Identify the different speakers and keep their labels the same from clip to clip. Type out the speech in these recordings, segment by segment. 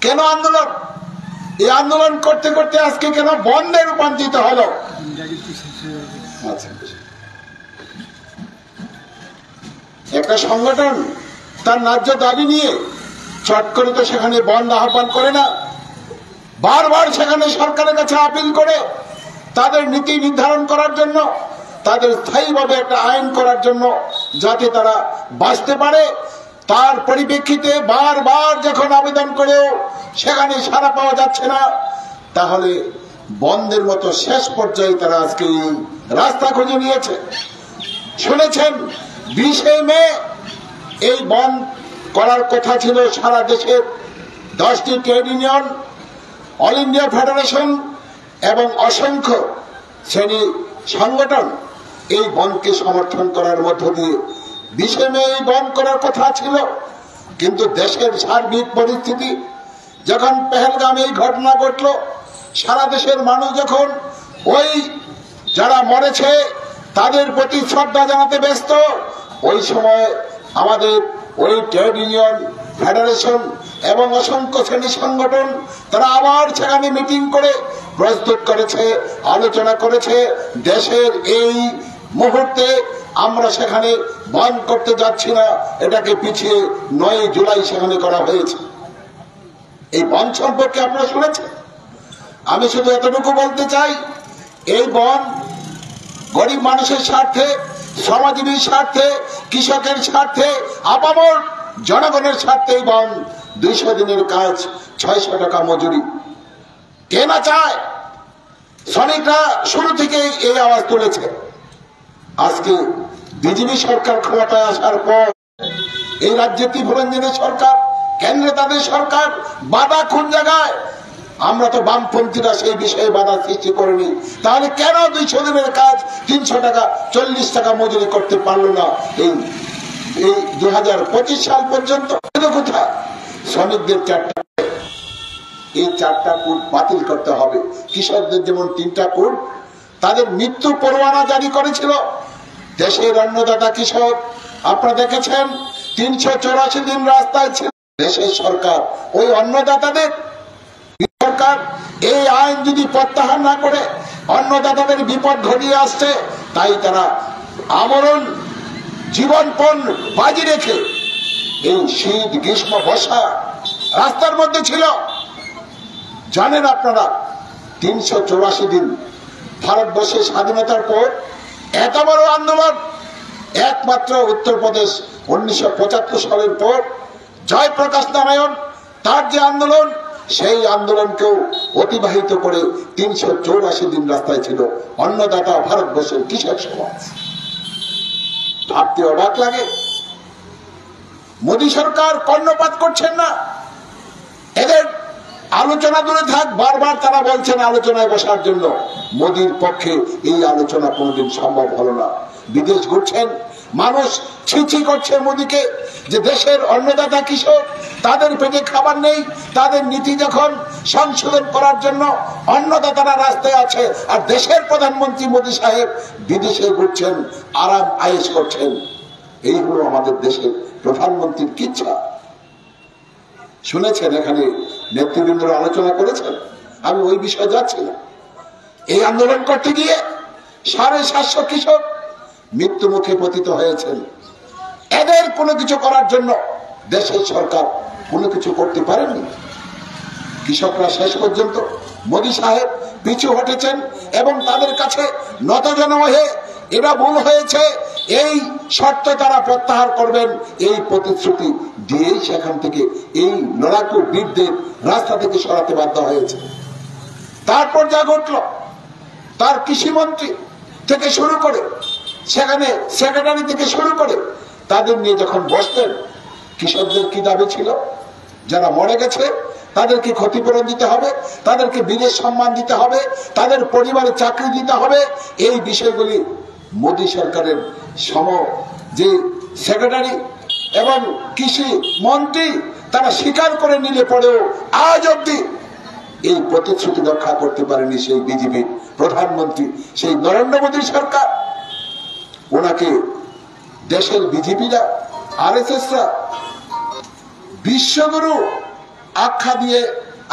Speaker 1: কেন আন্দোলন? এই আন্দোলন করতে করতে আজকে কেন বন্ধে রূপান্তরিত হলো? একটা সংগঠন তার ন্যায্য দাবি নিয়ে চট করে তো সেখানে বন্ধ আহ্বান করে না, বারবার সেখানে সরকারের কাছে আপিল করে তাদের নীতি নির্ধারণ করার জন্য, তাদের স্থায়ীভাবে একটা আইন করার জন্য, যাতে তারা বাঁচতে পারে। তার পরিপ্রেক্ষিতে বারবার যখন আবেদন করেও সেখানে সাড়া পাওয়া যাচ্ছে না, তাহলে বন্ধের মতো শেষ পর্যায়ে তারা আজকে রাস্তা খুঁজে নিয়েছে। শুনেছেন 20 মে এই বন্ধ করার কথা ছিল সারা দেশের 10টি trade union, all India federation এবং অসংখ্য শ্রেণী সংগঠন এই বন্ধকে সমর্থন করার মধ্য দিয়ে 20 মে এই বন্ধ করার কথা ছিল। কিন্তু দেশের সার্বিক পরিস্থিতি, যখন পেহেলগামে এই ঘটনা ঘটল, সারা দেশের মানুষ যখন ওই যারা মরেছে তাদের প্রতি শ্রদ্ধা জানাতে ব্যস্ত, ওই সময় আমাদের ওই ট্রেড ইউনিয়ন, ফেডারেশন এবং অসংখ্য শ্রেণী সংগঠন তারা আবার সেখানে মিটিং করে প্রস্তুত করেছে, আলোচনা করেছে। দেশের এই মুহূর্তে আমরা সেখানে বন্ধ করতে যাচ্ছি না, এটাকে পিছিয়ে 9 জুলাই সেখানে করা হয়েছে। এই বন্ধ সম্পর্কে আপনারা শুনেছেন। আমি শুধু এতটুকু বলতে চাই, এই বন্ধ গরিব মানুষের স্বার্থে, শ্রমজীবীর স্বার্থে, কৃষকের স্বার্থে, আপামর জনগণের স্বার্থে এই বন্ধ। 200 দিনের কাজ, 600 টাকা মজুরি। কে না চায়? শ্রমিকরা শুরু থেকে এই আওয়াজ তুলেছে। আজকে বিজেপি সরকার ক্ষমতায় আসার পর এই রাজ্যে ত্রিপুরাঞ্জনের সরকার, কেন্দ্রে তাদের সরকার, বাধা কোন জায়গায়? আমরা তো বামপন্থীরা সেই বিষয়ে বাধা সৃষ্টি করিনি। তাহলে কেন 200 দিনের কাজ 300 টাকা 40 টাকা মজুরি করতে পারলো না এই 2025 সাল পর্যন্ত? কোথায় শ্রমিকদের এই 4টা কোড বাতিল করতে হবে। কৃষকদের যেমন 3টা কোড, তাদের মৃত্যু পরোয়ানা জারি করেছিল দেশের অন্নদাতা কৃষক। আপনারা দেখেছেন 384 দিন রাস্তায় ছিল দেশের সরকার। ওই অন্নদাতাদের সরকার এই আইন যদি প্রত্যাহার না করে অন্নদাতাদের বিপদ ঘটিয়ে আসছে, তাই তারা আমরণ জীবনপণ বাজি রেখে এই শীত, গ্রীষ্ম, বর্ষা রাস্তার মধ্যে ছিল। জানেন আপনারা 384 দিন ভারতবর্ষের স্বাধীনতার পর এত বড় আন্দোলন একমাত্র উত্তরপ্রদেশ 1975 সালের পর জয়প্রকাশ নারায়ণ তার যে আন্দোলন, সেই আন্দোলনকেও অতিবাহিত করে 384 দিন রাস্তায় ছিল অন্নদাতা ভারতবর্ষের কৃষক সমাজ। ভাবতে অবাক লাগে, মোদী সরকার কর্ণপাত করছেন না। এদের আলোচনা দূরে থাক, বারবার তারা বলছেন আলোচনায় বসার জন্য। মোদীর পক্ষে এই আলোচনা কোনোদিন সম্ভব হলো না। বিদেশ ঘুরছেন, মানুষ ছিছি করছে মোদীকে যে দেশের অন্নদাতা কৃষক, তাদের পেটে খাবার নেই। তাদের নীতি যখন সংশোধন করার জন্য অন্নদাতারা রাস্তায় আছে, আর দেশের প্রধানমন্ত্রী মোদী সাহেব বিদেশে ঘুরছেন, আরাম আয়েশ করছেন। এই হলো আমাদের দেশের প্রধানমন্ত্রীর ইচ্ছা। শুনেছেন এখানে নেতৃবৃন্দরা আলোচনা করেছেন, আমি ওই বিষয়ে যাচ্ছি না। এই আন্দোলন করতে গিয়ে 750 কৃষক মৃত্যু মুখে পতিত হয়েছেন। এদের কোনো কিছু করার জন্য দেশের সরকার কোনো কিছু করতে পারেনি। কৃষকরা শেষ পর্যন্ত মোদী সাহেব পিছু হটেছেন এবং তাদের কাছে নতজন হয়ে এরা ভুল হয়েছে এই শর্ত তারা প্রত্যাহার করবেন, এই প্রতিশ্রুতি দিয়েই সেখান থেকে এই লড়াকু বীরদের রাস্তা থেকে সরাতে বাধ্য হয়েছে। তারপর যা ঘটল, তার কৃষিমন্ত্রী থেকে শুরু করে সেখানে সেক্রেটারি থেকে শুরু করে তাদের নিয়ে যখন বসতেন, কৃষকদের কি দাবি ছিল? যারা মরে গেছে তাদেরকে ক্ষতিপূরণ দিতে হবে, তাদেরকে বিদেশ সম্মান দিতে হবে, তাদের পরিবারে চাকরি দিতে হবে। এই বিষয়গুলি মোদী সরকারের যে সেক্রেটারি এবং কৃষি মন্ত্রী তারা স্বীকার করে নিলে পরেও আজ অব্দি এই প্রতিশ্রুতি রক্ষা করতে পারেনি সেই বিজেপির প্রধানমন্ত্রী, সেই নরেন্দ্র মোদী সরকার। ওনাকে দেশের বিজেপিরা, আরএসএসরা বিশ্বগুরু আখ্যা দিয়ে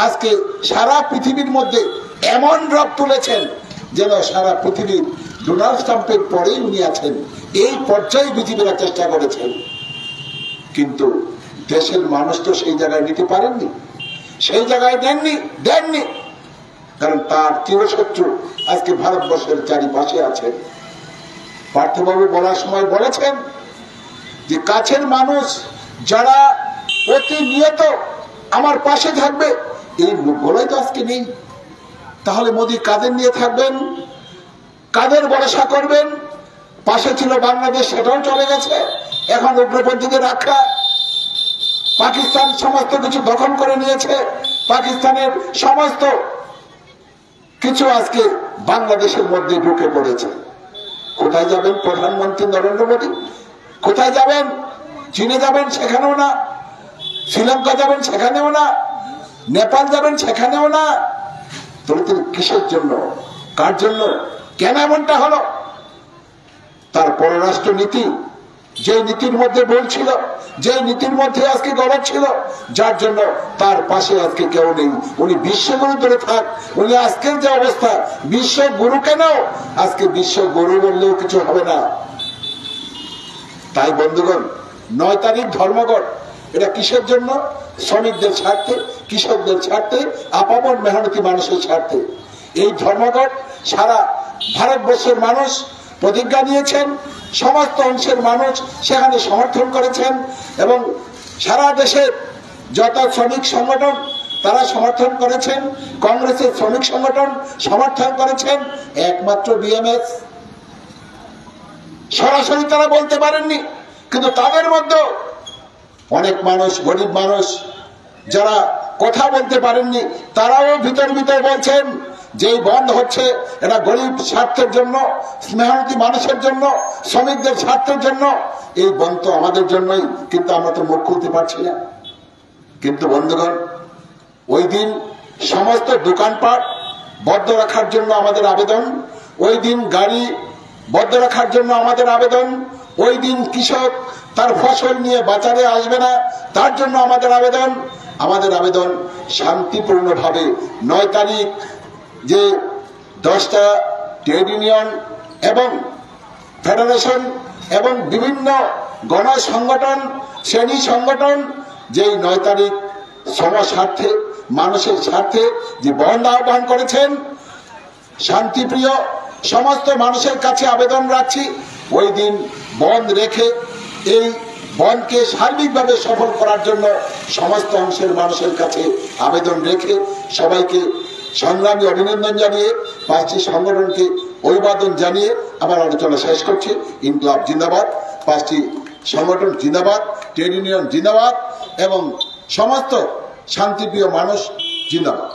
Speaker 1: আজকে সারা পৃথিবীর মধ্যে এমন রব তুলেছেন যেন সারা পৃথিবীর ডোনাল্ড ট্রাম্পের পরেই উনি আছেন, এই পর্যায়ে বিজেপিরা চেষ্টা করেছেন। কিন্তু দেশের মানুষ তো সেই জায়গায় নিতে পারেননি, সেই জায়গায় দেননি, কারণ তার চিরশত্রু আজকে ভারতবর্ষের চারিপাশে আছেন। পার্থবাবু বলার সময় বলেছেন যে কাছের মানুষ যারা প্রতিনিয়ত আমার পাশে থাকবে, এই লোকগুলোই তো আজকে নেই। তাহলে মোদী কাদের নিয়ে থাকবেন, কাদের ভরসা করবেন? পাশে ছিল বাংলাদেশ, সেটাও চলে গেছে। এখন উগ্রপন্থীদের আখ্যা, পাকিস্তান সমস্ত কিছু দখল করে নিয়েছে, পাকিস্তানের সমস্ত কিছু আজকে বাংলাদেশের মধ্যে ঢুকে পড়েছে। কোথায় যাবেন প্রধানমন্ত্রী নরেন্দ্র মোদী? কোথায় যাবেন? চীনে যাবেন, সেখানেও না। শ্রীলঙ্কা যাবেন, সেখানেও না। নেপাল যাবেন, সেখানেও না। তাহলে তিনি কিসের জন্য, কার জন্য, কেন এমনটা হলো? তার পররাষ্ট্র নীতি, যে নীতির মধ্যে ভুল ছিল, যে নীতির মধ্যে আজকে গলদ ছিল, যার জন্য তার পাশে আজকে কেউ নেই। উনি বিশ্বগুরু ধরে থাক, উনি আজকের যে অবস্থা, বিশ্বগুরু কেন, আজকে বিশ্বগুরু বললেও কিছু হবে না। তাই বন্ধুগণ, 9 তারিখ ধর্মঘট, এটা কিসের জন্য? শ্রমিকদের স্বার্থে, কৃষকদের স্বার্থে, আপামর মেহনতি মানুষের স্বার্থে। এই ধর্মঘট সারা ভারতবর্ষের মানুষ প্রতিজ্ঞা নিয়েছেন, সমস্ত অংশের মানুষ সেখানে সমর্থন করেছেন, এবং সারা দেশের যত শ্রমিক সংগঠন তারা সমর্থন করেছেন, কংগ্রেসের শ্রমিক সংগঠন সমর্থন করেছেন। একমাত্র বিএমএস সরাসরি তারা বলতে পারেননি, কিন্তু তাদের মধ্যে অনেক মানুষ, গরিব মানুষ যারা কথা বলতে পারেননি, তারাও ভিতর বলছেন যে বন্ধ হচ্ছে এটা গরিব স্বার্থের জন্য, মেহনতি মানুষের জন্য, শ্রমিকদের স্বার্থের জন্য। এই বন্ধ তো আমাদের জন্যই, কিন্তু আমরা তো মুখ খুলতে পারছি না। কিন্তু বন্ধুগণ, ওই দিন সমস্ত দোকানপাট বন্ধ রাখার জন্য আমাদের আবেদন, ওই দিন গাড়ি বন্ধ রাখার জন্য আমাদের আবেদন, ওই দিন কৃষক তার ফসল নিয়ে বাজারে আসবে না, তার জন্য আমাদের আবেদন শান্তিপূর্ণভাবে 9 তারিখ যে 10টা ট্রেড ইউনিয়ন এবং ফেডারেশন এবং বিভিন্ন গণ সংগঠন, শ্রেণী সংগঠন যেই 9 তারিখ সমস্বার্থে, মানুষের স্বার্থে যে বন্ধ আহ্বান করেছেন, শান্তিপ্রিয় সমস্ত মানুষের কাছে আবেদন রাখছি, ওই দিন বন্ধ রেখে এই বন্ধকে সার্বিকভাবে সফল করার জন্য সমস্ত অংশের মানুষের কাছে আবেদন রেখে সবাইকে সংগ্রামী অভিনন্দন জানিয়ে, 5টি সংগঠনকে অভিবাদন জানিয়ে আমার আলোচনা শেষ করছি। ইনকলাব জিন্দাবাদ, 5টি সংগঠন জিন্দাবাদ, ট্রেড ইউনিয়ন জিন্দাবাদ এবং সমস্ত শান্তিপ্রিয় মানুষ জিন্দাবাদ।